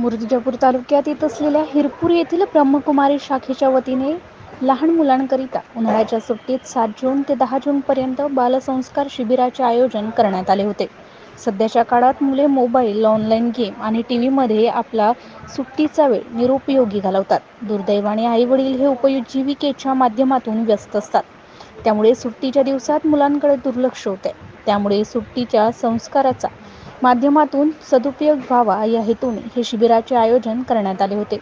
मूर्तिजापूर तालुक्यात येत असलेल्या हिरपूर येथील ब्रह्मकुमारी शाखेच्या वतीने लहान मुलांकरिता उन्हाळ्याच्या सुट्टीत 7 जून ते 10 जूनपर्यंत बालसंस्कार शिबिराचे आयोजन करण्यात आले होते. सध्याच्या काळात मुले मोबाईल, ऑनलाईन गेम आणि टीव्हीमध्ये आपला सुट्टीचा वेळ निरुपयोगी घालवतात. दुर्दैवाने आई-वडील हे उपजीविकेच्या माध्यमातून व्यस्त असतात. त्यामुळे सुट्टीच्या दिवसात मुलांकडे दुर्लक्ष होते. त्यामुळे सुट्टीच्या संस्काराचा माध्यमातून सदुपयोग व्हावा या हेतूने हे शिबिराचे आयोजन करण्यात आले होते.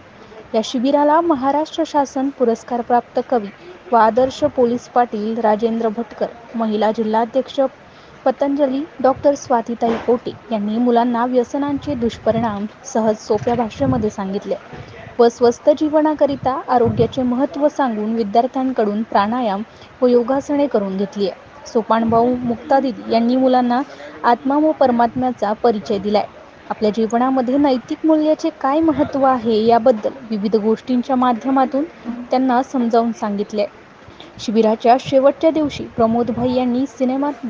या शिबिराला महाराष्ट्र शासन पुरस्कारप्राप्त कवी व आदर्श पोलीस पाटील राजेंद्र भटकर, महिला जिल्हाध्यक्ष पतंजली डॉक्टर स्वातीताई पोटे यांनी मुलांना व्यसनांचे दुष्परिणाम सहज सोप्या भाषेमध्ये सांगितले व स्वस्थ जीवनाकरिता आरोग्याचे महत्त्व सांगून विद्यार्थ्यांकडून प्राणायाम व योगासने करून घेतली आहे. सोपानभाऊ मुक्तादिदी यांनी मुलांना आत्मा व परमात्म्याचा परिचय दिलाय. आपल्या जीवनामध्ये नैतिक मूल्याचे काय महत्त्व आहे याबद्दल विविध गोष्टींच्या माध्यमातून त्यांना समजावून सांगितले. शिबिराच्या शेवटच्या दिवशी प्रमोदभाई यांनी सिनेमात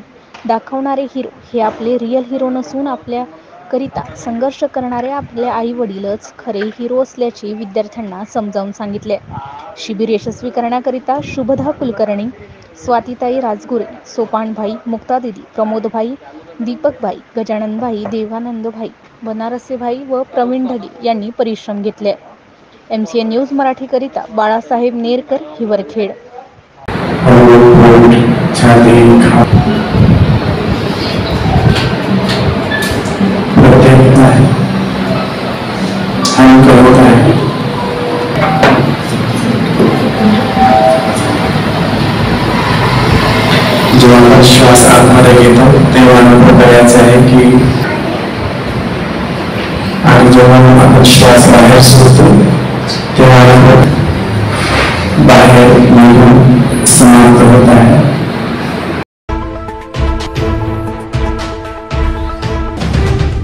दाखवणारे हिरो हे आपले रिअल हिरो नसून आपल्याकरिता संघर्ष करणारे आपले आई-वडीलच खरे हिरो असल्याचे विद्यार्थ्यांना समजावून सांगितले. शिबिर यशस्वी करण्याकरिता शुभदा कुलकर्णी, स्वातीताई राजगुरे, सोपानभाई मुक्तादिदी, प्रमोदभाई, दीपकभाई, गजाननभाई, देवानंदभाई, बनारसेभाई व प्रवीण ढगे यांनी परिश्रम घेतले. MCN न्यूज मराठीकरिता बाळासाहेब नेरकर, हिवरखेड. जेव्हा आपण श्वास आतमध्ये घेतो तेव्हा अनुभव करायचा आहे की, आणि जेव्हा आपण श्वास बाहेर सोडतो तेव्हा अनुभव बाहेर निघून समाप्त होत आहे.